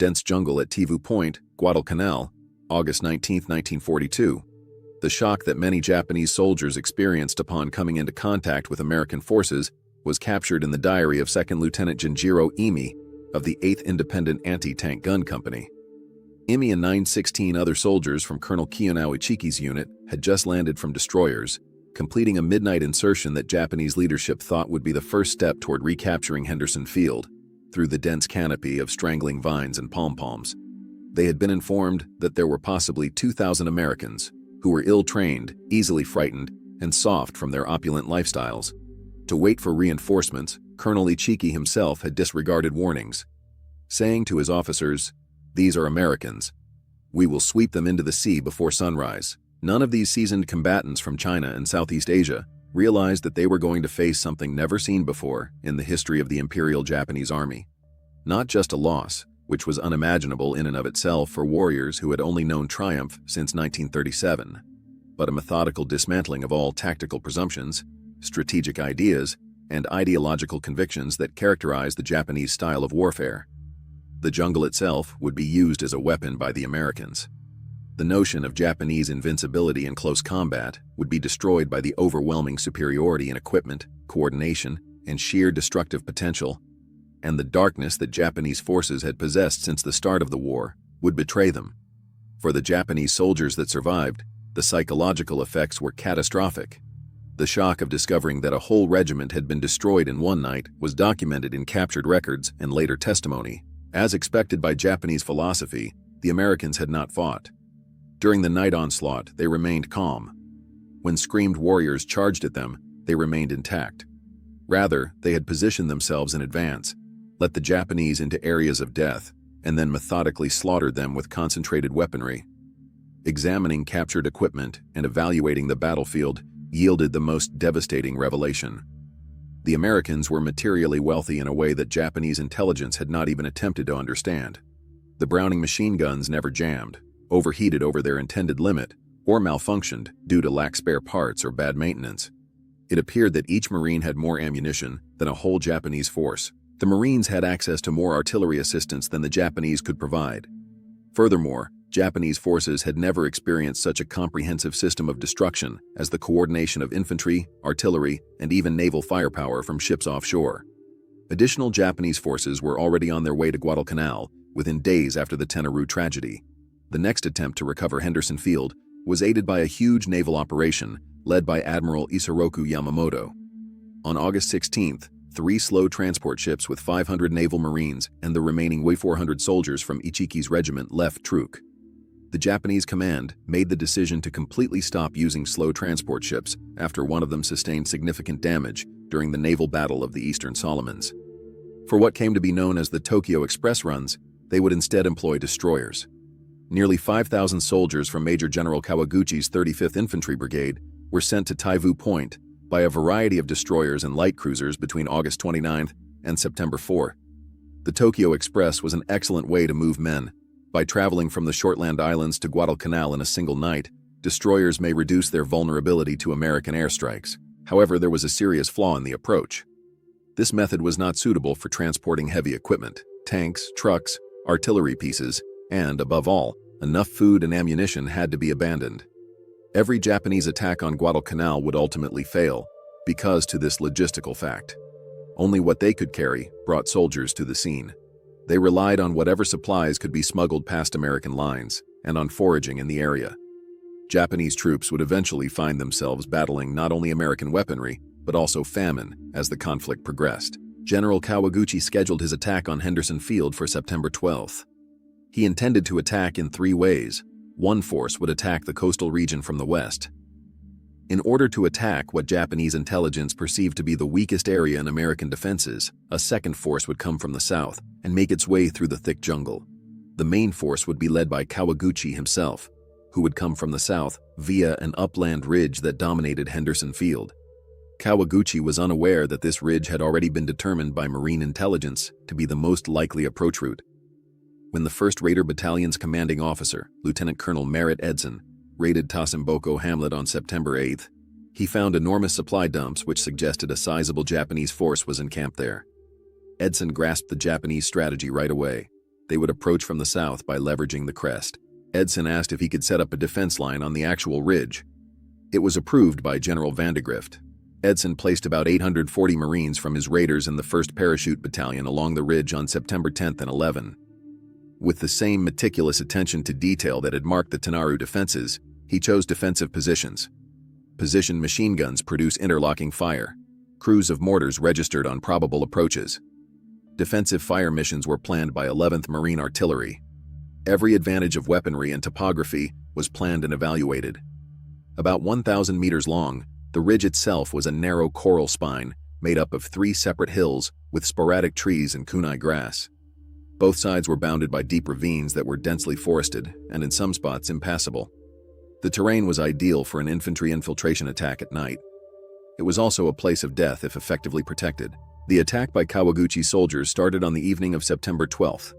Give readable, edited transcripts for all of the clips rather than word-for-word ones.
dense jungle at Tivu Point, Guadalcanal, August 19, 1942. The shock that many Japanese soldiers experienced upon coming into contact with American forces was captured in the diary of 2nd Lieutenant Genjiro Imi of the 8th Independent Anti-Tank Gun Company. Imi and 916 other soldiers from Colonel Kiyonao Ichiki's unit had just landed from destroyers, completing a midnight insertion that Japanese leadership thought would be the first step toward recapturing Henderson Field through the dense canopy of strangling vines and palms. They had been informed that there were possibly 2,000 Americans who were ill-trained, easily frightened, and soft from their opulent lifestyles. To wait for reinforcements, Colonel Ichiki himself had disregarded warnings, saying to his officers, "These are Americans. We will sweep them into the sea before sunrise." None of these seasoned combatants from China and Southeast Asia realized that they were going to face something never seen before in the history of the Imperial Japanese Army. Not just a loss, which was unimaginable in and of itself for warriors who had only known triumph since 1937, but a methodical dismantling of all tactical presumptions, strategic ideas, and ideological convictions that characterize the Japanese style of warfare. The jungle itself would be used as a weapon by the Americans. The notion of Japanese invincibility in close combat would be destroyed by the overwhelming superiority in equipment, coordination, and sheer destructive potential, and the darkness that Japanese forces had possessed since the start of the war would betray them. For the Japanese soldiers that survived, the psychological effects were catastrophic. The shock of discovering that a whole regiment had been destroyed in one night was documented in captured records and later testimony. As expected by Japanese philosophy, the Americans had not fought. During the night onslaught, they remained calm. When screamed warriors charged at them, they remained intact. Rather, they had positioned themselves in advance, let the Japanese into areas of death, and then methodically slaughtered them with concentrated weaponry. Examining captured equipment and evaluating the battlefield yielded the most devastating revelation. The Americans were materially wealthy in a way that Japanese intelligence had not even attempted to understand. The Browning machine guns never jammed, overheated over their intended limit, or malfunctioned due to lack spare parts or bad maintenance. It appeared that each Marine had more ammunition than a whole Japanese force. The Marines had access to more artillery assistance than the Japanese could provide. Furthermore, Japanese forces had never experienced such a comprehensive system of destruction as the coordination of infantry, artillery, and even naval firepower from ships offshore. Additional Japanese forces were already on their way to Guadalcanal within days after the Tenaru tragedy. The next attempt to recover Henderson Field was aided by a huge naval operation led by Admiral Isoroku Yamamoto. On August 16th, 3 slow transport ships with 500 naval Marines and the remaining 400 soldiers from Ichiki's regiment left Truk. The Japanese command made the decision to completely stop using slow transport ships after one of them sustained significant damage during the naval battle of the Eastern Solomons. For what came to be known as the Tokyo Express runs, they would instead employ destroyers. Nearly 5,000 soldiers from Major General Kawaguchi's 35th Infantry Brigade were sent to Tivu Point by a variety of destroyers and light cruisers between August 29th and September 4. The Tokyo Express was an excellent way to move men. By traveling from the Shortland Islands to Guadalcanal in a single night, destroyers may reduce their vulnerability to American airstrikes. However, there was a serious flaw in the approach. This method was not suitable for transporting heavy equipment, tanks, trucks, artillery pieces, and, above all, enough food and ammunition had to be abandoned. Every Japanese attack on Guadalcanal would ultimately fail because to this logistical fact. Only what they could carry brought soldiers to the scene. They relied on whatever supplies could be smuggled past American lines and on foraging in the area. Japanese troops would eventually find themselves battling not only American weaponry, but also famine as the conflict progressed. General Kawaguchi scheduled his attack on Henderson Field for September 12th. He intended to attack in 3 ways. One force would attack the coastal region from the west. In order to attack what Japanese intelligence perceived to be the weakest area in American defenses, a second force would come from the south and make its way through the thick jungle. The main force would be led by Kawaguchi himself, who would come from the south via an upland ridge that dominated Henderson Field. Kawaguchi was unaware that this ridge had already been determined by Marine intelligence to be the most likely approach route. When the 1st Raider Battalion's commanding officer, Lieutenant Colonel Merritt Edson, raided Tasimboko Hamlet on September 8th, he found enormous supply dumps which suggested a sizable Japanese force was encamped there. Edson grasped the Japanese strategy right away. they would approach from the south by leveraging the crest. Edson asked if he could set up a defense line on the actual ridge. It was approved by General Vandegrift. Edson placed about 840 Marines from his raiders in the 1st Parachute Battalion along the ridge on September 10 and 11. With the same meticulous attention to detail that had marked the Tanaru defenses, he chose defensive positions. Positioned machine guns produce interlocking fire. Crews of mortars registered on probable approaches. Defensive fire missions were planned by 11th Marine Artillery. Every advantage of weaponry and topography was planned and evaluated. About 1,000 meters long, the ridge itself was a narrow coral spine made up of 3 separate hills with sporadic trees and kunai grass. Both sides were bounded by deep ravines that were densely forested and in some spots impassable. The terrain was ideal for an infantry infiltration attack at night. It was also a place of death if effectively protected. The attack by Kawaguchi soldiers started on the evening of September 12th.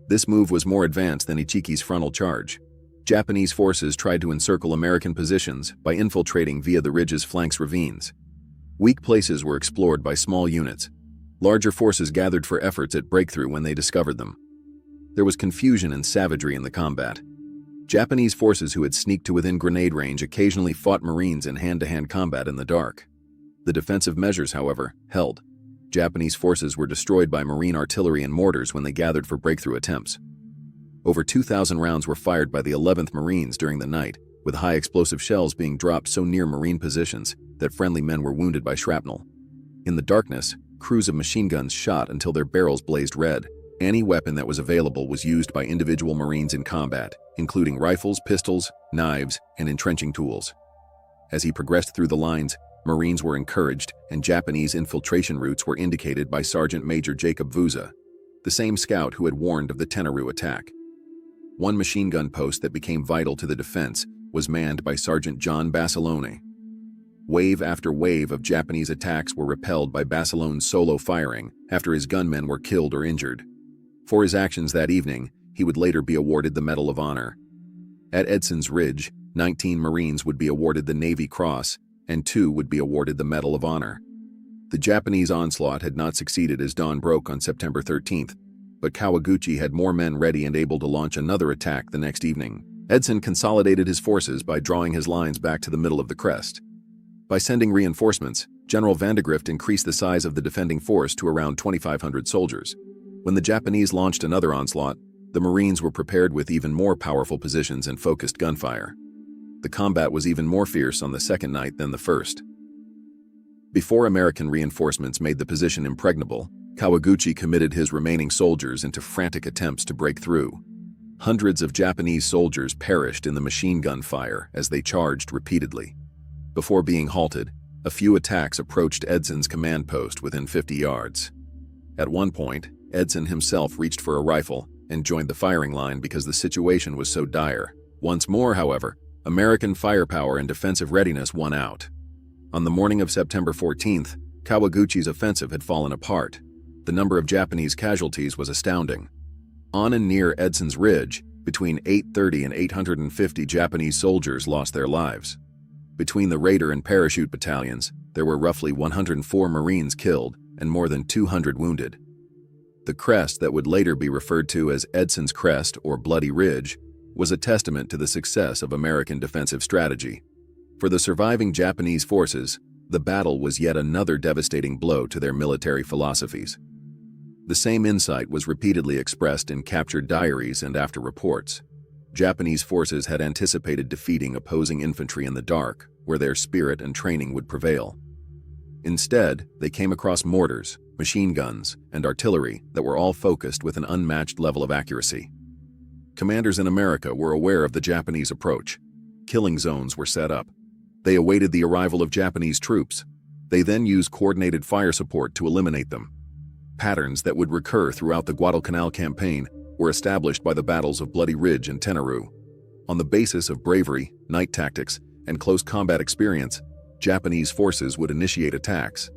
This move was more advanced than Ichiki's frontal charge. Japanese forces tried to encircle American positions by infiltrating via the ridge's flanks ravines. Weak places were explored by small units. Larger forces gathered for efforts at breakthrough when they discovered them. There was confusion and savagery in the combat. Japanese forces who had sneaked to within grenade range occasionally fought Marines in hand-to-hand combat in the dark. The defensive measures, however, held. Japanese forces were destroyed by Marine artillery and mortars when they gathered for breakthrough attempts. Over 2,000 rounds were fired by the 11th Marines during the night, with high explosive shells being dropped so near Marine positions that friendly men were wounded by shrapnel. In the darkness, crews of machine guns shot until their barrels blazed red. Any weapon that was available was used by individual Marines in combat, including rifles, pistols, knives, and entrenching tools. As he progressed through the lines, Marines were encouraged and Japanese infiltration routes were indicated by Sergeant Major Jacob Vuza, the same scout who had warned of the Tenaru attack. One machine gun post that became vital to the defense was manned by Sergeant John Basilone. Wave after wave of Japanese attacks were repelled by Basilone's solo firing after his gunmen were killed or injured. For his actions that evening, he would later be awarded the Medal of Honor. At Edson's Ridge, 19 Marines would be awarded the Navy Cross, and 2 would be awarded the Medal of Honor. The Japanese onslaught had not succeeded as dawn broke on September 13th, but Kawaguchi had more men ready and able to launch another attack the next evening. Edson consolidated his forces by drawing his lines back to the middle of the crest. By sending reinforcements, General Vandegrift increased the size of the defending force to around 2,500 soldiers. When the Japanese launched another onslaught, the Marines were prepared with even more powerful positions and focused gunfire. The combat was even more fierce on the second night than the first. Before American reinforcements made the position impregnable, Kawaguchi committed his remaining soldiers into frantic attempts to break through. Hundreds of Japanese soldiers perished in the machine gun fire as they charged repeatedly. Before being halted, a few attacks approached Edson's command post within 50 yards. At one point, Edson himself reached for a rifle and joined the firing line because the situation was so dire. Once more, however, American firepower and defensive readiness won out. On the morning of September 14th, Kawaguchi's offensive had fallen apart. The number of Japanese casualties was astounding. On and near Edson's Ridge, between 830 and 850 Japanese soldiers lost their lives. Between the Raider and Parachute battalions, there were roughly 104 Marines killed and more than 200 wounded. The crest that would later be referred to as Edson's Crest or Bloody Ridge was a testament to the success of American defensive strategy. For the surviving Japanese forces, the battle was yet another devastating blow to their military philosophies. The same insight was repeatedly expressed in captured diaries and after reports. Japanese forces had anticipated defeating opposing infantry in the dark, where their spirit and training would prevail. Instead, they came across mortars, machine guns, and artillery that were all focused with an unmatched level of accuracy. Commanders in America were aware of the Japanese approach. Killing zones were set up. They awaited the arrival of Japanese troops. They then used coordinated fire support to eliminate them. Patterns that would recur throughout the Guadalcanal campaign were established by the battles of Bloody Ridge and Tenaru. On the basis of bravery, night tactics, and close combat experience, Japanese forces would initiate attacks.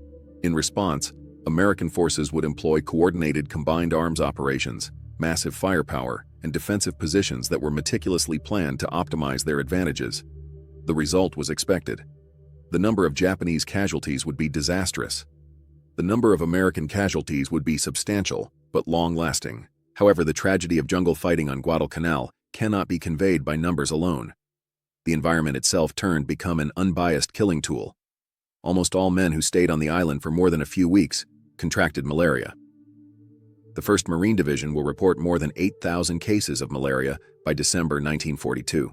In response, American forces would employ coordinated combined arms operations, massive firepower, and defensive positions that were meticulously planned to optimize their advantages. The result was expected. The number of Japanese casualties would be disastrous. The number of American casualties would be substantial, but long-lasting. However, the tragedy of jungle fighting on Guadalcanal cannot be conveyed by numbers alone. The environment itself became an unbiased killing tool. Almost all men who stayed on the island for more than a few weeks contracted malaria. The 1st Marine Division will report more than 8,000 cases of malaria by December 1942.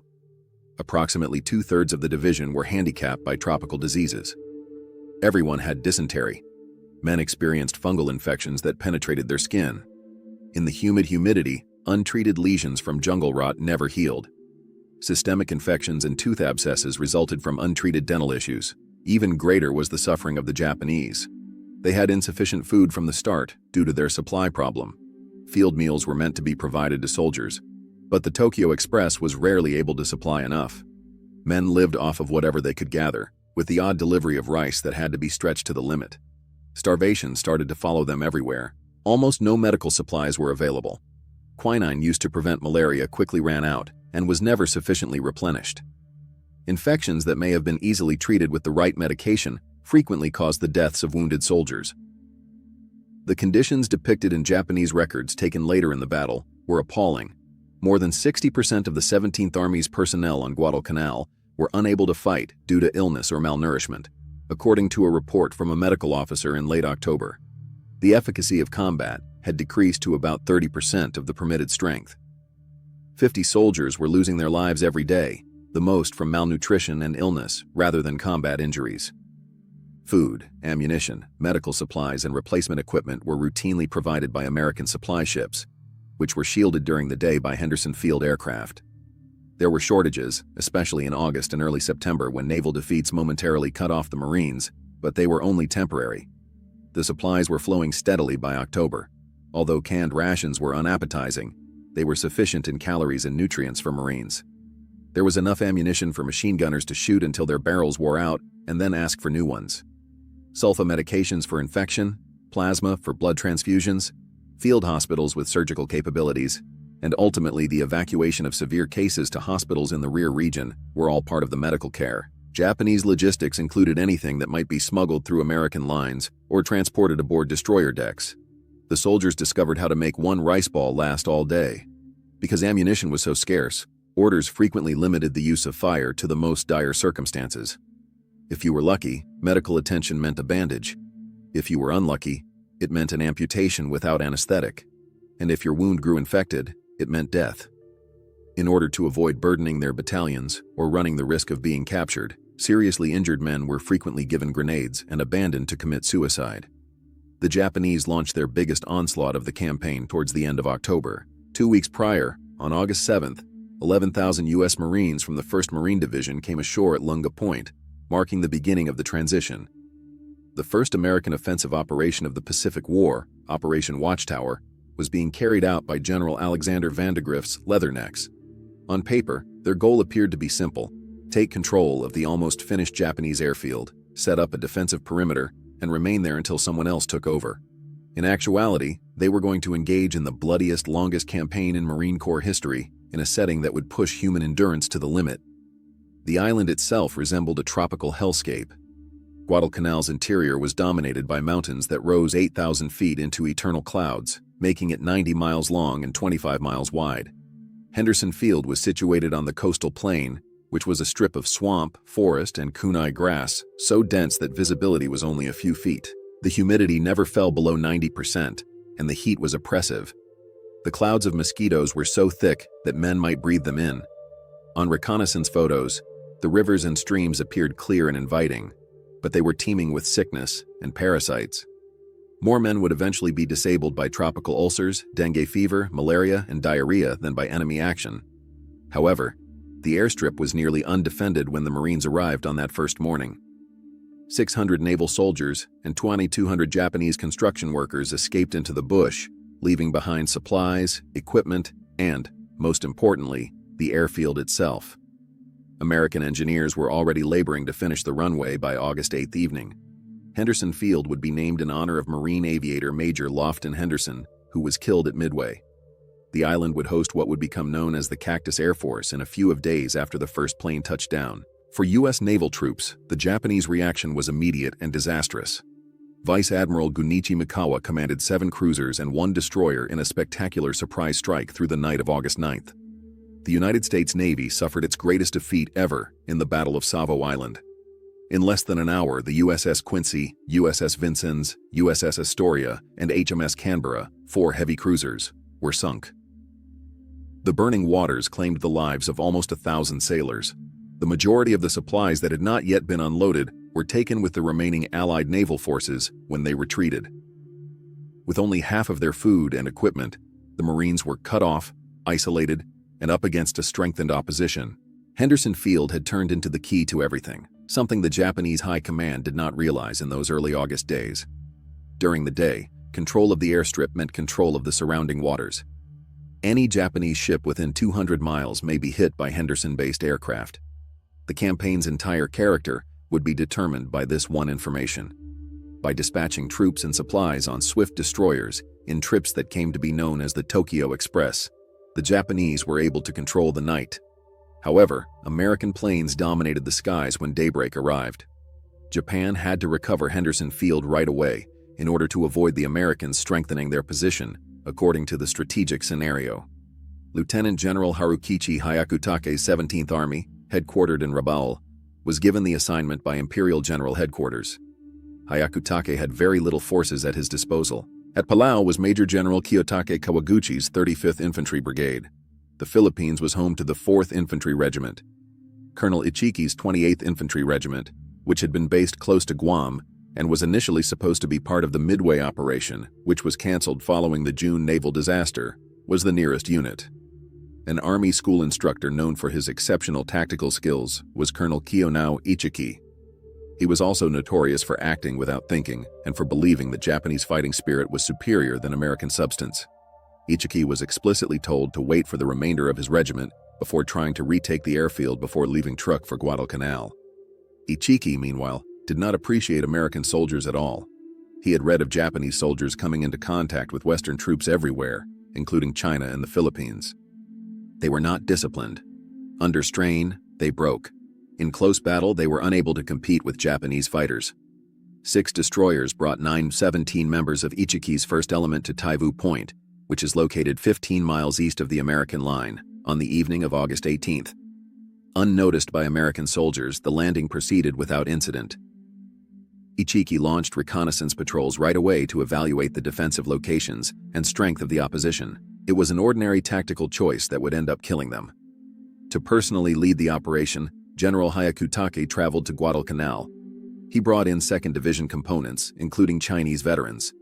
Approximately 2/3 of the division were handicapped by tropical diseases. Everyone had dysentery. Men experienced fungal infections that penetrated their skin. In the humid humidity, untreated lesions from jungle rot never healed. Systemic infections and tooth abscesses resulted from untreated dental issues. Even greater was the suffering of the Japanese. They had insufficient food from the start due to their supply problem. Field meals were meant to be provided to soldiers, but the Tokyo Express was rarely able to supply enough. Men lived off of whatever they could gather, with the odd delivery of rice that had to be stretched to the limit. Starvation started to follow them everywhere. Almost no medical supplies were available. Quinine used to prevent malaria quickly ran out and was never sufficiently replenished. Infections that may have been easily treated with the right medication frequently caused the deaths of wounded soldiers. The conditions depicted in Japanese records taken later in the battle were appalling. More than 60% of the 17th Army's personnel on Guadalcanal were unable to fight due to illness or malnourishment, according to a report from a medical officer in late October. The efficacy of combat had decreased to about 30% of the permitted strength. 50 soldiers were losing their lives every day, the most from malnutrition and illness rather than combat injuries. Food, ammunition, medical supplies, and replacement equipment were routinely provided by American supply ships, which were shielded during the day by Henderson Field aircraft. There were shortages, especially in August and early September when naval defeats momentarily cut off the Marines, but they were only temporary. The supplies were flowing steadily by October. Although canned rations were unappetizing, they were sufficient in calories and nutrients for Marines. There was enough ammunition for machine gunners to shoot until their barrels wore out and then ask for new ones. Sulfa medications for infection, plasma for blood transfusions, field hospitals with surgical capabilities, and ultimately the evacuation of severe cases to hospitals in the rear region were all part of the medical care. Japanese logistics included anything that might be smuggled through American lines or transported aboard destroyer decks. The soldiers discovered how to make one rice ball last all day. Because ammunition was so scarce, orders frequently limited the use of fire to the most dire circumstances. If you were lucky, medical attention meant a bandage. If you were unlucky, it meant an amputation without anesthetic. And if your wound grew infected, it meant death. In order to avoid burdening their battalions or running the risk of being captured, seriously injured men were frequently given grenades and abandoned to commit suicide. The Japanese launched their biggest onslaught of the campaign towards the end of October. 2 weeks prior, on August 7th, 11,000 U.S. Marines from the 1st Marine Division came ashore at Lunga Point, marking the beginning of the transition. The first American offensive operation of the Pacific War, Operation Watchtower, was being carried out by General Alexander Vandegrift's Leathernecks. On paper, their goal appeared to be simple: take control of the almost finished Japanese airfield, set up a defensive perimeter, and remain there until someone else took over. In actuality, they were going to engage in the bloodiest, longest campaign in Marine Corps history in a setting that would push human endurance to the limit. The island itself resembled a tropical hellscape. Guadalcanal's interior was dominated by mountains that rose 8,000 feet into eternal clouds, making it 90 miles long and 25 miles wide. Henderson Field was situated on the coastal plain, which was a strip of swamp, forest, and kunai grass, so dense that visibility was only a few feet. The humidity never fell below 90%, and the heat was oppressive. The clouds of mosquitoes were so thick that men might breathe them in. On reconnaissance photos, the rivers and streams appeared clear and inviting, but they were teeming with sickness and parasites. More men would eventually be disabled by tropical ulcers, dengue fever, malaria, and diarrhea than by enemy action. However, the airstrip was nearly undefended when the Marines arrived on that first morning. 600 naval soldiers and 2,200 Japanese construction workers escaped into the bush, leaving behind supplies, equipment, and, most importantly, the airfield itself. American engineers were already laboring to finish the runway by August 8th evening. Henderson Field would be named in honor of Marine aviator Major Lofton Henderson, who was killed at Midway. The island would host what would become known as the Cactus Air Force in a few days after the first plane touched down. For U.S. naval troops, the Japanese reaction was immediate and disastrous. Vice Admiral Gunichi Mikawa commanded 7 cruisers and 1 destroyer in a spectacular surprise strike through the night of August 9th. The United States Navy suffered its greatest defeat ever in the Battle of Savo Island. In less than an hour, the USS Quincy, USS Vincennes, USS Astoria, and HMS Canberra, 4 heavy cruisers, were sunk. The burning waters claimed the lives of almost 1,000 sailors. The majority of the supplies that had not yet been unloaded were taken with the remaining Allied naval forces when they retreated. With only half of their food and equipment, the Marines were cut off, isolated, and up against a strengthened opposition. Henderson Field had turned into the key to everything, something the Japanese High Command did not realize in those early August days. During the day, control of the airstrip meant control of the surrounding waters. Any Japanese ship within 200 miles may be hit by Henderson-based aircraft. The campaign's entire character would be determined by this one information. By dispatching troops and supplies on swift destroyers in trips that came to be known as the Tokyo Express, the Japanese were able to control the night. However, American planes dominated the skies when daybreak arrived. Japan had to recover Henderson Field right away in order to avoid the Americans strengthening their position, according to the strategic scenario. Lieutenant General Harukichi Hyakutake's 17th Army, headquartered in Rabaul, was given the assignment by Imperial General Headquarters. Hyakutake had very little forces at his disposal. At Palau was Major General Kiyotake Kawaguchi's 35th Infantry Brigade. The Philippines was home to the 4th Infantry Regiment. Colonel Ichiki's 28th Infantry Regiment, which had been based close to Guam and was initially supposed to be part of the Midway operation, which was cancelled following the June naval disaster, was the nearest unit. An Army school instructor known for his exceptional tactical skills was Colonel Kiyonao Ichiki. He was also notorious for acting without thinking and for believing that Japanese fighting spirit was superior than American substance. Ichiki was explicitly told to wait for the remainder of his regiment before trying to retake the airfield before leaving Truk for Guadalcanal. Ichiki, meanwhile, did not appreciate American soldiers at all. He had read of Japanese soldiers coming into contact with Western troops everywhere, including China and the Philippines. They were not disciplined. Under strain, they broke. In close battle, they were unable to compete with Japanese fighters. 6 destroyers brought 17 members of Ichiki's first element to Taivu Point, which is located 15 miles east of the American line, on the evening of August 18th. Unnoticed by American soldiers, the landing proceeded without incident. Ichiki launched reconnaissance patrols right away to evaluate the defensive locations and strength of the opposition. It was an ordinary tactical choice that would end up killing them. To personally lead the operation, General Hyakutake traveled to Guadalcanal. He brought in 2nd Division components, including Chinese veterans.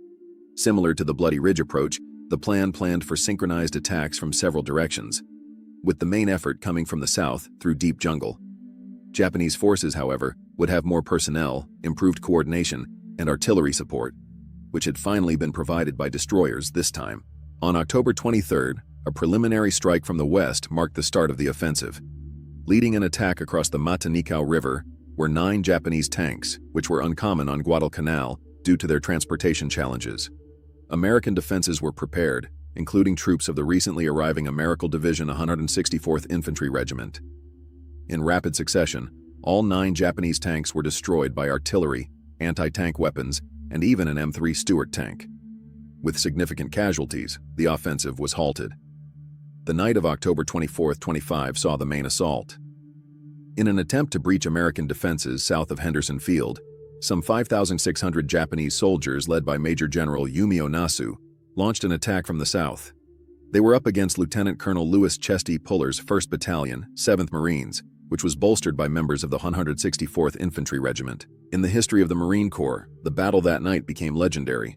Similar to the Bloody Ridge approach, the plan planned for synchronized attacks from several directions, with the main effort coming from the south through deep jungle. Japanese forces, however, would have more personnel, improved coordination, and artillery support, which had finally been provided by destroyers this time. On October 23rd, a preliminary strike from the west marked the start of the offensive. Leading an attack across the Matanikau River were 9 Japanese tanks, which were uncommon on Guadalcanal due to their transportation challenges. American defenses were prepared, including troops of the recently arriving American Division 164th Infantry Regiment. In rapid succession, all 9 Japanese tanks were destroyed by artillery, anti-tank weapons, and even an M3 Stuart tank. With significant casualties, the offensive was halted. The night of October 24-25 saw the main assault. In an attempt to breach American defenses south of Henderson Field, some 5,600 Japanese soldiers led by Major General Yumio Nasu launched an attack from the south. They were up against Lieutenant Colonel Louis Chesty Puller's 1st Battalion, 7th Marines, which was bolstered by members of the 164th Infantry Regiment. In the history of the Marine Corps, the battle that night became legendary.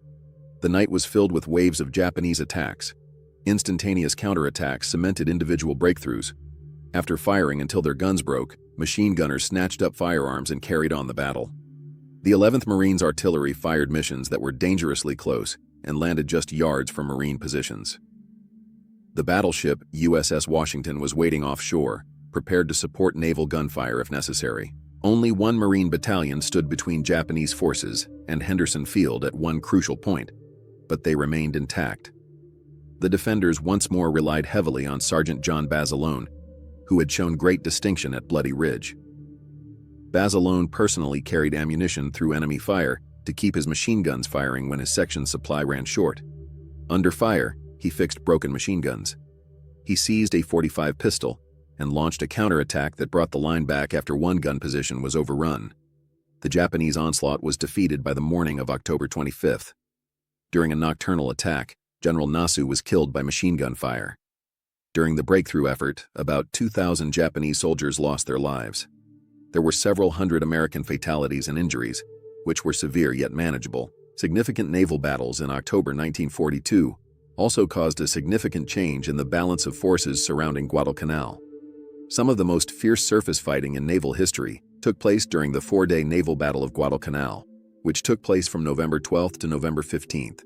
The night was filled with waves of Japanese attacks. Instantaneous counterattacks cemented individual breakthroughs. After firing until their guns broke, machine gunners snatched up firearms and carried on the battle. The 11th Marines artillery fired missions that were dangerously close and landed just yards from Marine positions. The battleship USS Washington was waiting offshore, prepared to support naval gunfire if necessary. Only 1 Marine battalion stood between Japanese forces and Henderson Field at one crucial point, but they remained intact. The defenders once more relied heavily on Sergeant John Basilone, who had shown great distinction at Bloody Ridge. Basilone personally carried ammunition through enemy fire to keep his machine guns firing when his section's supply ran short. Under fire, he fixed broken machine guns. He seized a .45 pistol and launched a counterattack that brought the line back after one gun position was overrun. The Japanese onslaught was defeated by the morning of October 25th. During a nocturnal attack, General Nasu was killed by machine gun fire. During the breakthrough effort, about 2,000 Japanese soldiers lost their lives. There were several hundred American fatalities and injuries, which were severe yet manageable. Significant naval battles in October 1942 also caused a significant change in the balance of forces surrounding Guadalcanal. Some of the most fierce surface fighting in naval history took place during the 4-day naval battle of Guadalcanal, which took place from November 12th to November 15th.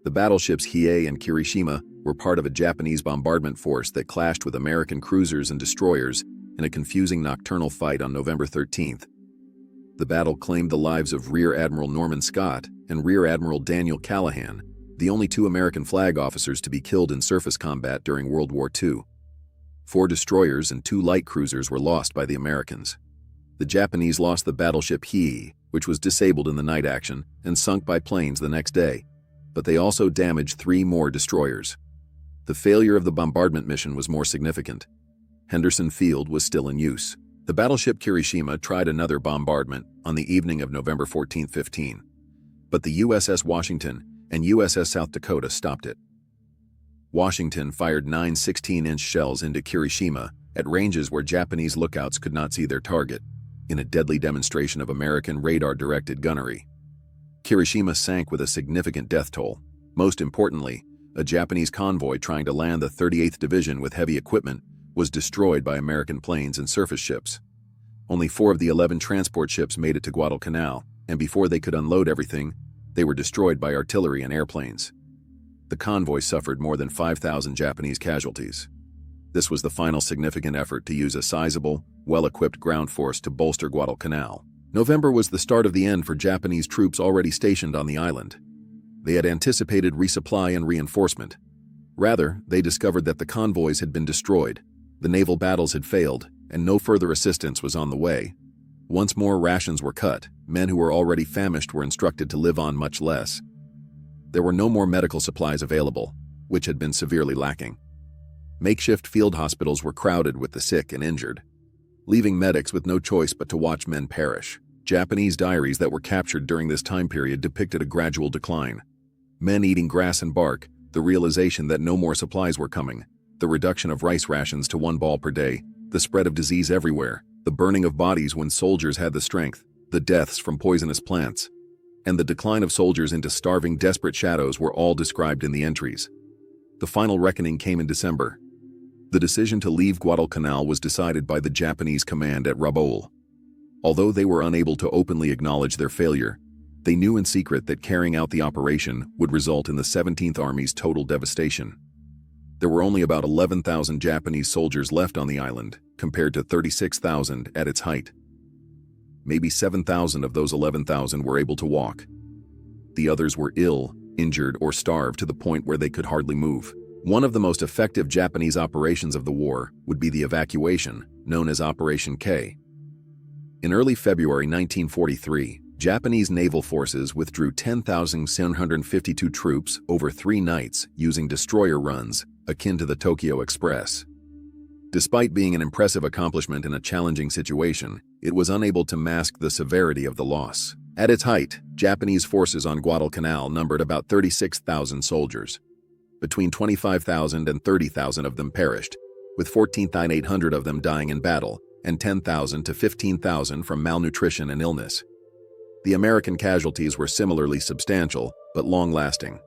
The battleships Hiei and Kirishima were part of a Japanese bombardment force that clashed with American cruisers and destroyers in a confusing nocturnal fight on November 13th. The battle claimed the lives of Rear Admiral Norman Scott and Rear Admiral Daniel Callahan, the only two American flag officers to be killed in surface combat during World War II. 4 destroyers and 2 light cruisers were lost by the Americans. The Japanese lost the battleship Hiei, which was disabled in the night action and sunk by planes the next day, but they also damaged 3 more destroyers. The failure of the bombardment mission was more significant. Henderson Field was still in use. The battleship Kirishima tried another bombardment on the evening of November 14-15, but the USS Washington and USS South Dakota stopped it. Washington fired 9 16-inch shells into Kirishima at ranges where Japanese lookouts could not see their target, in a deadly demonstration of American radar-directed gunnery. Kirishima sank with a significant death toll. Most importantly, a Japanese convoy trying to land the 38th Division with heavy equipment was destroyed by American planes and surface ships. Only 4 of the 11 transport ships made it to Guadalcanal, and before they could unload everything, they were destroyed by artillery and airplanes. The convoy suffered more than 5,000 Japanese casualties. This was the final significant effort to use a sizable, well-equipped ground force to bolster Guadalcanal. November was the start of the end for Japanese troops already stationed on the island. They had anticipated resupply and reinforcement. Rather, they discovered that the convoys had been destroyed, the naval battles had failed, and no further assistance was on the way. Once more rations were cut, men who were already famished were instructed to live on much less. There were no more medical supplies available, which had been severely lacking. Makeshift field hospitals were crowded with the sick and injured, leaving medics with no choice but to watch men perish. Japanese diaries that were captured during this time period depicted a gradual decline. Men eating grass and bark, the realization that no more supplies were coming, the reduction of rice rations to 1 ball per day, the spread of disease everywhere, the burning of bodies when soldiers had the strength, the deaths from poisonous plants, and the decline of soldiers into starving, desperate shadows were all described in the entries. The final reckoning came in December. The decision to leave Guadalcanal was decided by the Japanese command at Rabaul. Although they were unable to openly acknowledge their failure, they knew in secret that carrying out the operation would result in the 17th Army's total devastation. There were only about 11,000 Japanese soldiers left on the island, compared to 36,000 at its height. Maybe 7,000 of those 11,000 were able to walk. The others were ill, injured, or starved to the point where they could hardly move. One of the most effective Japanese operations of the war would be the evacuation, known as Operation K. In early February 1943, Japanese naval forces withdrew 10,752 troops over 3 nights using destroyer runs akin to the Tokyo Express. Despite being an impressive accomplishment in a challenging situation, it was unable to mask the severity of the loss. At its height, Japanese forces on Guadalcanal numbered about 36,000 soldiers. Between 25,000 and 30,000 of them perished, with 14,800 of them dying in battle, and 10,000 to 15,000 from malnutrition and illness. The American casualties were similarly substantial, but long-lasting.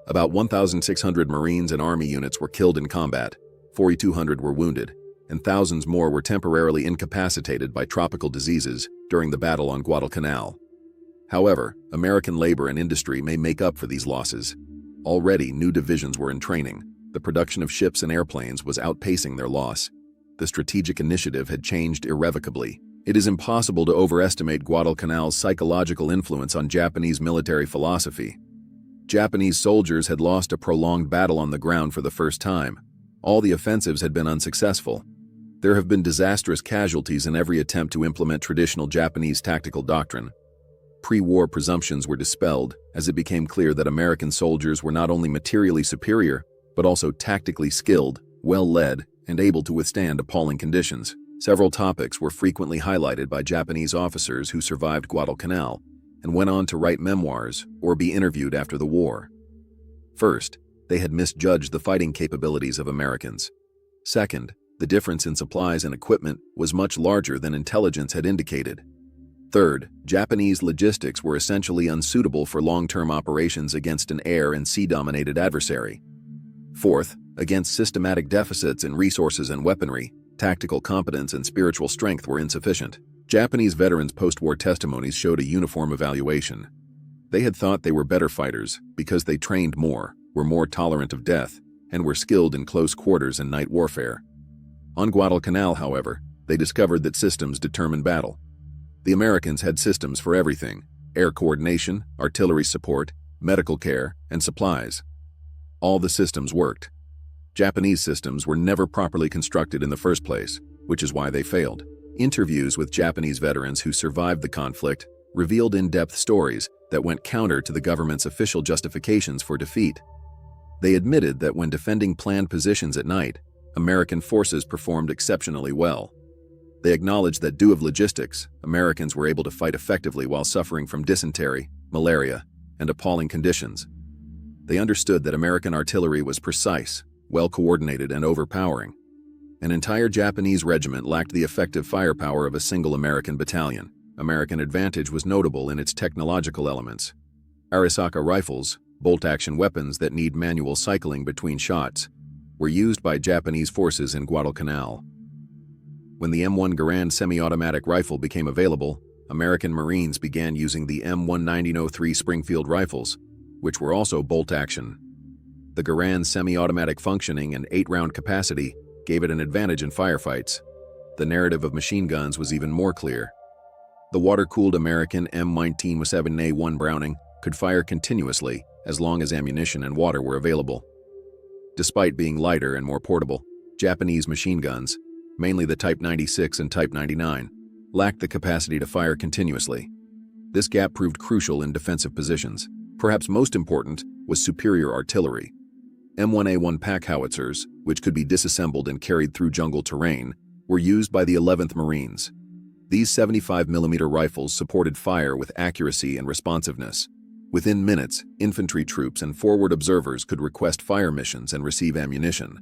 About 1,600 Marines and Army units were killed in combat, 4,200 were wounded, and thousands more were temporarily incapacitated by tropical diseases during the battle on Guadalcanal. However, American labor and industry may make up for these losses. Already, new divisions were in training. The production of ships and airplanes was outpacing their loss. The strategic initiative had changed irrevocably. It is impossible to overestimate Guadalcanal's psychological influence on Japanese military philosophy. Japanese soldiers had lost a prolonged battle on the ground for the first time. All the offensives had been unsuccessful. There have been disastrous casualties in every attempt to implement traditional Japanese tactical doctrine. Pre-war presumptions were dispelled as it became clear that American soldiers were not only materially superior, but also tactically skilled, well-led, and able to withstand appalling conditions. Several topics were frequently highlighted by Japanese officers who survived Guadalcanal and went on to write memoirs or be interviewed after the war. First, they had misjudged the fighting capabilities of Americans. Second, the difference in supplies and equipment was much larger than intelligence had indicated. Third, Japanese logistics were essentially unsuitable for long-term operations against an air and sea-dominated adversary. Fourth, against systematic deficits in resources and weaponry, tactical competence and spiritual strength were insufficient. Japanese veterans' post-war testimonies showed a uniform evaluation. They had thought they were better fighters because they trained more, were more tolerant of death, and were skilled in close quarters and night warfare. On Guadalcanal, however, they discovered that systems determine battle. The Americans had systems for everything: air coordination, artillery support, medical care, and supplies. All the systems worked. Japanese systems were never properly constructed in the first place, which is why they failed. Interviews with Japanese veterans who survived the conflict revealed in-depth stories that went counter to the government's official justifications for defeat. They admitted that when defending planned positions at night, American forces performed exceptionally well. They acknowledged that due to logistics, Americans were able to fight effectively while suffering from dysentery, malaria, and appalling conditions. They understood that American artillery was precise, well-coordinated, and overpowering. An entire Japanese regiment lacked the effective firepower of a single American battalion. American advantage was notable in its technological elements. Arisaka rifles, bolt-action weapons that need manual cycling between shots, were used by Japanese forces in Guadalcanal. When the M1 Garand semi-automatic rifle became available, American Marines began using the M1 Springfield rifles, which were also bolt-action. The Garand semi-automatic functioning and 8-round capacity gave it an advantage in firefights. The narrative of machine guns was even more clear. The water-cooled American M19-7A1 Browning could fire continuously as long as ammunition and water were available. Despite being lighter and more portable, Japanese machine guns, mainly the Type 96 and Type 99, lacked the capacity to fire continuously. This gap proved crucial in defensive positions. Perhaps most important was superior artillery. M1A1 pack howitzers, which could be disassembled and carried through jungle terrain, were used by the 11th Marines. These 75mm rifles supported fire with accuracy and responsiveness. Within minutes, infantry troops and forward observers could request fire missions and receive ammunition.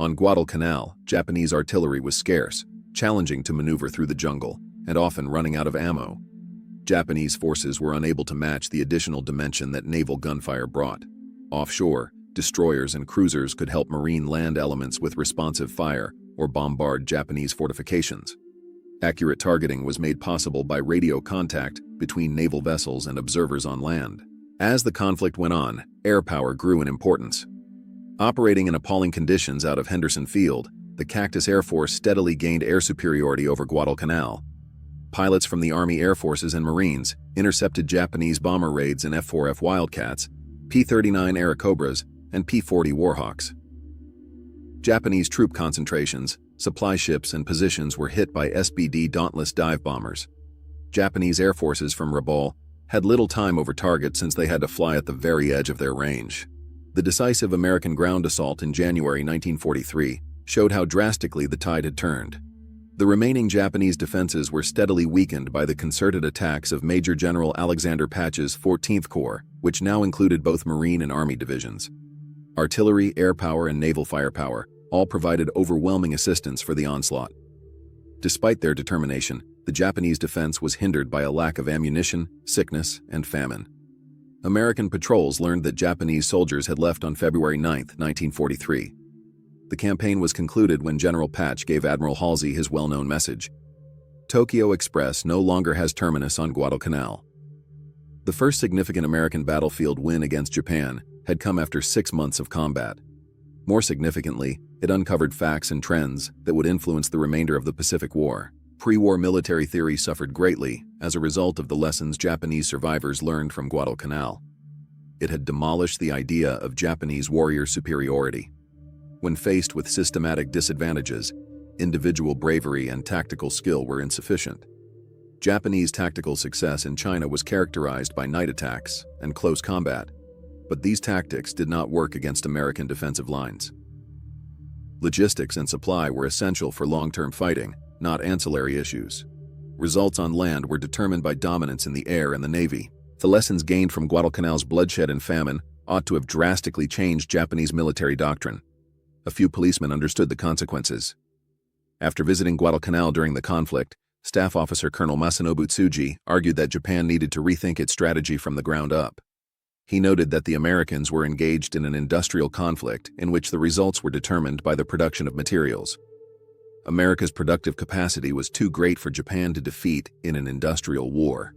On Guadalcanal, Japanese artillery was scarce, challenging to maneuver through the jungle, and often running out of ammo. Japanese forces were unable to match the additional dimension that naval gunfire brought. Offshore, destroyers and cruisers could help marine land elements with responsive fire or bombard Japanese fortifications. Accurate targeting was made possible by radio contact between naval vessels and observers on land. As the conflict went on, air power grew in importance. Operating in appalling conditions out of Henderson Field, the Cactus Air Force steadily gained air superiority over Guadalcanal. Pilots from the Army Air Forces and Marines intercepted Japanese bomber raids in F-4F Wildcats, P-39 Airacobras, and P-40 Warhawks. Japanese troop concentrations, supply ships, and positions were hit by SBD Dauntless dive bombers. Japanese air forces from Rabaul had little time over target since they had to fly at the very edge of their range. The decisive American ground assault in January 1943 showed how drastically the tide had turned. The remaining Japanese defenses were steadily weakened by the concerted attacks of Major General Alexander Patch's 14th Corps, which now included both Marine and Army divisions. Artillery, air power, and naval firepower all provided overwhelming assistance for the onslaught. Despite their determination, the Japanese defense was hindered by a lack of ammunition, sickness, and famine. American patrols learned that Japanese soldiers had left on February 9, 1943. The campaign was concluded when General Patch gave Admiral Halsey his well-known message: "Tokyo Express no longer has terminus on Guadalcanal." The first significant American battlefield win against Japan had come after 6 months of combat. More significantly, it uncovered facts and trends that would influence the remainder of the Pacific War. Pre-war military theory suffered greatly as a result of the lessons Japanese survivors learned from Guadalcanal. It had demolished the idea of Japanese warrior superiority. When faced with systematic disadvantages, individual bravery and tactical skill were insufficient. Japanese tactical success in China was characterized by night attacks and close combat, but these tactics did not work against American defensive lines. Logistics and supply were essential for long-term fighting, not ancillary issues. Results on land were determined by dominance in the air and the Navy. The lessons gained from Guadalcanal's bloodshed and famine ought to have drastically changed Japanese military doctrine. A few policemen understood the consequences. After visiting Guadalcanal during the conflict, Staff Officer Colonel Masanobu Tsuji argued that Japan needed to rethink its strategy from the ground up. He noted that the Americans were engaged in an industrial conflict in which the results were determined by the production of materials. America's productive capacity was too great for Japan to defeat in an industrial war.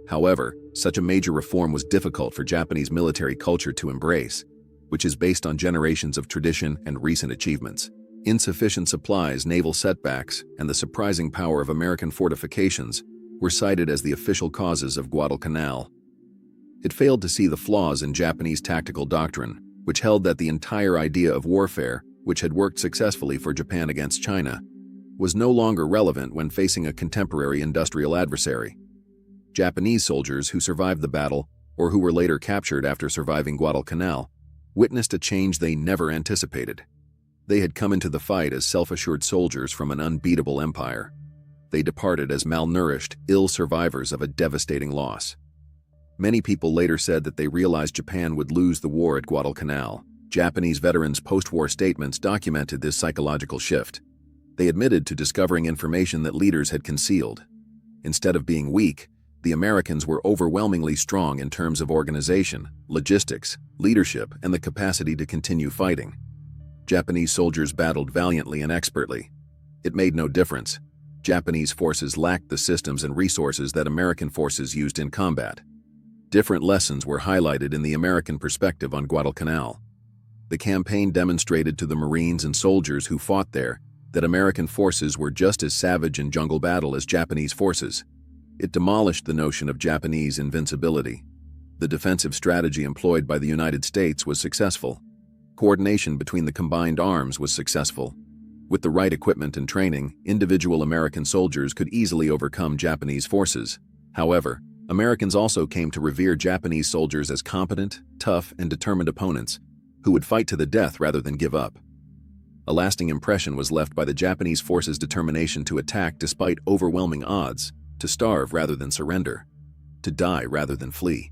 However, such a major reform was difficult for Japanese military culture to embrace, which is based on generations of tradition and recent achievements. Insufficient supplies, naval setbacks, and the surprising power of American fortifications were cited as the official causes of Guadalcanal. It failed to see the flaws in Japanese tactical doctrine, which held that the entire idea of warfare, which had worked successfully for Japan against China, was no longer relevant when facing a contemporary industrial adversary. Japanese soldiers who survived the battle, or who were later captured after surviving Guadalcanal, witnessed a change they never anticipated. They had come into the fight as self-assured soldiers from an unbeatable empire. They departed as malnourished, ill survivors of a devastating loss. Many people later said that they realized Japan would lose the war at Guadalcanal. Japanese veterans' post-war statements documented this psychological shift. They admitted to discovering information that leaders had concealed. Instead of being weak, the Americans were overwhelmingly strong in terms of organization, logistics, leadership, and the capacity to continue fighting. Japanese soldiers battled valiantly and expertly. It made no difference. Japanese forces lacked the systems and resources that American forces used in combat. Different lessons were highlighted in the American perspective on Guadalcanal. The campaign demonstrated to the Marines and soldiers who fought there that American forces were just as savage in jungle battle as Japanese forces. It demolished the notion of Japanese invincibility. The defensive strategy employed by the United States was successful. Coordination between the combined arms was successful. With the right equipment and training, individual American soldiers could easily overcome Japanese forces. However, Americans also came to revere Japanese soldiers as competent, tough, and determined opponents who would fight to the death rather than give up. A lasting impression was left by the Japanese forces' determination to attack despite overwhelming odds, to starve rather than surrender, to die rather than flee.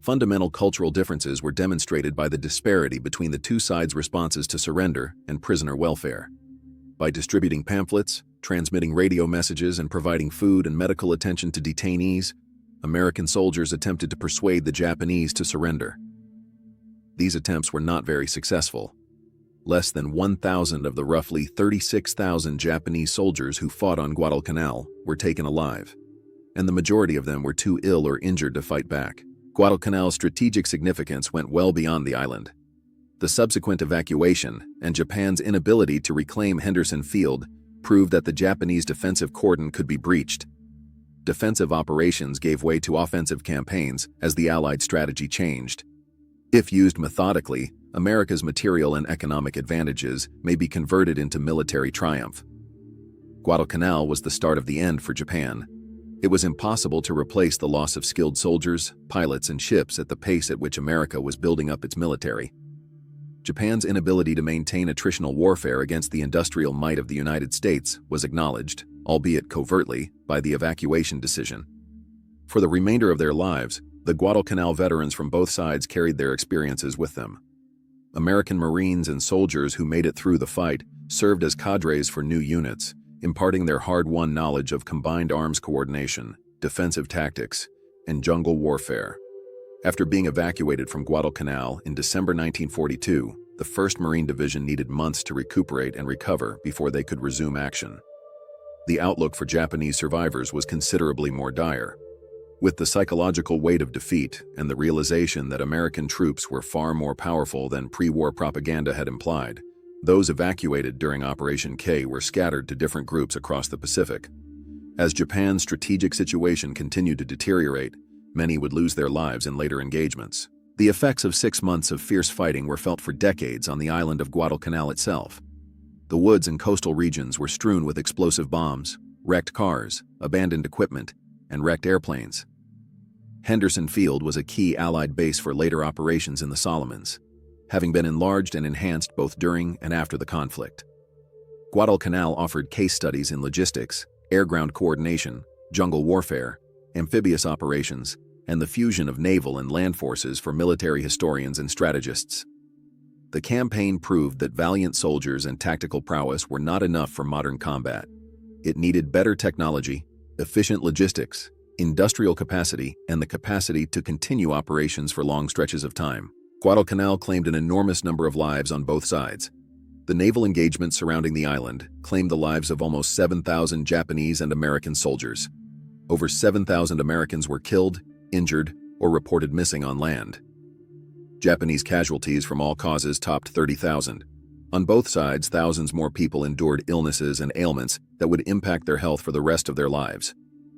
Fundamental cultural differences were demonstrated by the disparity between the two sides' responses to surrender and prisoner welfare. By distributing pamphlets, transmitting radio messages, and providing food and medical attention to detainees, American soldiers attempted to persuade the Japanese to surrender. These attempts were not very successful. Less than 1,000 of the roughly 36,000 Japanese soldiers who fought on Guadalcanal were taken alive, and the majority of them were too ill or injured to fight back. Guadalcanal's strategic significance went well beyond the island. The subsequent evacuation and Japan's inability to reclaim Henderson Field proved that the Japanese defensive cordon could be breached. Defensive operations gave way to offensive campaigns as the Allied strategy changed. If used methodically, America's material and economic advantages may be converted into military triumph. Guadalcanal was the start of the end for Japan. It was impossible to replace the loss of skilled soldiers, pilots, and ships at the pace at which America was building up its military. Japan's inability to maintain attritional warfare against the industrial might of the United States was acknowledged, albeit covertly, by the evacuation decision. For the remainder of their lives, the Guadalcanal veterans from both sides carried their experiences with them. American Marines and soldiers who made it through the fight served as cadres for new units, imparting their hard-won knowledge of combined arms coordination, defensive tactics, and jungle warfare. After being evacuated from Guadalcanal in December 1942, the 1st Marine Division needed months to recuperate and recover before they could resume action. The outlook for Japanese survivors was considerably more dire. With the psychological weight of defeat and the realization that American troops were far more powerful than pre-war propaganda had implied, those evacuated during Operation K were scattered to different groups across the Pacific. As Japan's strategic situation continued to deteriorate, many would lose their lives in later engagements. The effects of 6 months of fierce fighting were felt for decades on the island of Guadalcanal itself. The woods and coastal regions were strewn with explosive bombs, wrecked cars, abandoned equipment, and wrecked airplanes. Henderson Field was a key Allied base for later operations in the Solomons, having been enlarged and enhanced both during and after the conflict. Guadalcanal offered case studies in logistics, air-ground coordination, jungle warfare, amphibious operations, and the fusion of naval and land forces for military historians and strategists. The campaign proved that valiant soldiers and tactical prowess were not enough for modern combat. It needed better technology, efficient logistics, industrial capacity, and the capacity to continue operations for long stretches of time. Guadalcanal claimed an enormous number of lives on both sides. The naval engagement surrounding the island claimed the lives of almost 7,000 Japanese and American soldiers. Over 7,000 Americans were killed, injured, or reported missing on land. Japanese casualties from all causes topped 30,000. On both sides, thousands more people endured illnesses and ailments that would impact their health for the rest of their lives.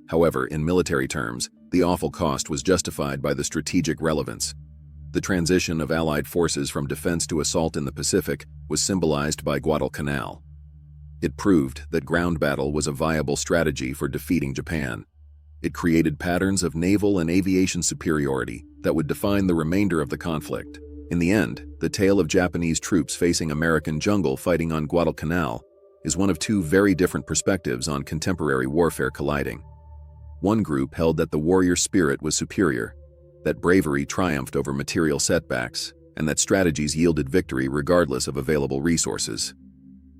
However, in military terms, the awful cost was justified by the strategic relevance. The transition of Allied forces from defense to assault in the Pacific was symbolized by Guadalcanal. It proved that ground battle was a viable strategy for defeating Japan. It created patterns of naval and aviation superiority that would define the remainder of the conflict. In the end, the tale of Japanese troops facing American jungle fighting on Guadalcanal is one of two very different perspectives on contemporary warfare colliding. One group held that the warrior spirit was superior, that bravery triumphed over material setbacks, and that strategies yielded victory regardless of available resources.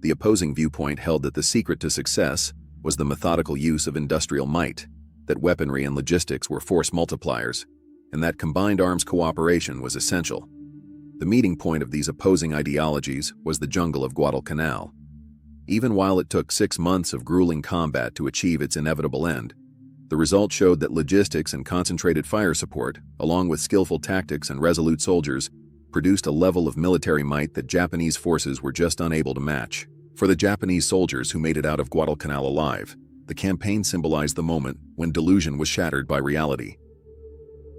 The opposing viewpoint held that the secret to success was the methodical use of industrial might, that weaponry and logistics were force multipliers, and that combined arms cooperation was essential. The meeting point of these opposing ideologies was the jungle of Guadalcanal. Even while it took 6 months of grueling combat to achieve its inevitable end, the result showed that logistics and concentrated fire support, along with skillful tactics and resolute soldiers, produced a level of military might that Japanese forces were just unable to match. For the Japanese soldiers who made it out of Guadalcanal alive, the campaign symbolized the moment when delusion was shattered by reality.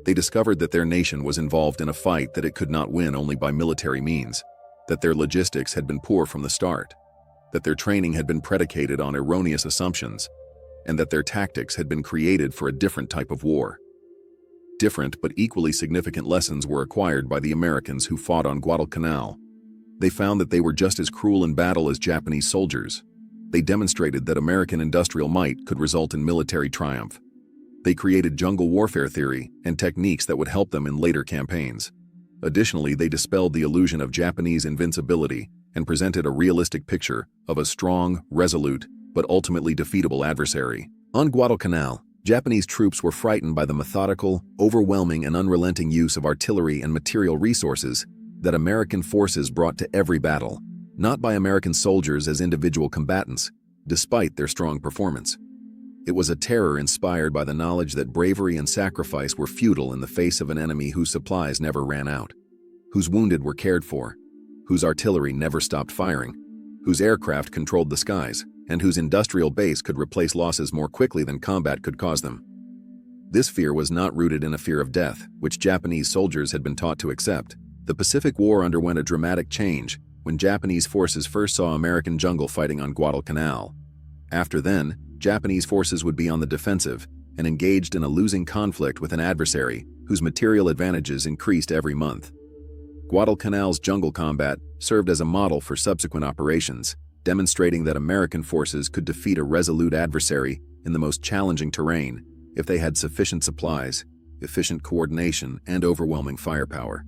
They discovered that their nation was involved in a fight that it could not win only by military means, that their logistics had been poor from the start, that their training had been predicated on erroneous assumptions, and that their tactics had been created for a different type of war. Different but equally significant lessons were acquired by the Americans who fought on Guadalcanal. They found that they were just as cruel in battle as Japanese soldiers. They demonstrated that American industrial might could result in military triumph. They created jungle warfare theory and techniques that would help them in later campaigns. Additionally, they dispelled the illusion of Japanese invincibility and presented a realistic picture of a strong, resolute, but ultimately defeatable adversary. On Guadalcanal, Japanese troops were frightened by the methodical, overwhelming, and unrelenting use of artillery and material resources that American forces brought to every battle, not by American soldiers as individual combatants, despite their strong performance. It was a terror inspired by the knowledge that bravery and sacrifice were futile in the face of an enemy whose supplies never ran out, whose wounded were cared for, whose artillery never stopped firing, whose aircraft controlled the skies, and whose industrial base could replace losses more quickly than combat could cause them. This fear was not rooted in a fear of death, which Japanese soldiers had been taught to accept. The Pacific War underwent a dramatic change when Japanese forces first saw American jungle fighting on Guadalcanal. After then, Japanese forces would be on the defensive and engaged in a losing conflict with an adversary whose material advantages increased every month. Guadalcanal's jungle combat served as a model for subsequent operations, demonstrating that American forces could defeat a resolute adversary in the most challenging terrain if they had sufficient supplies, efficient coordination, and overwhelming firepower.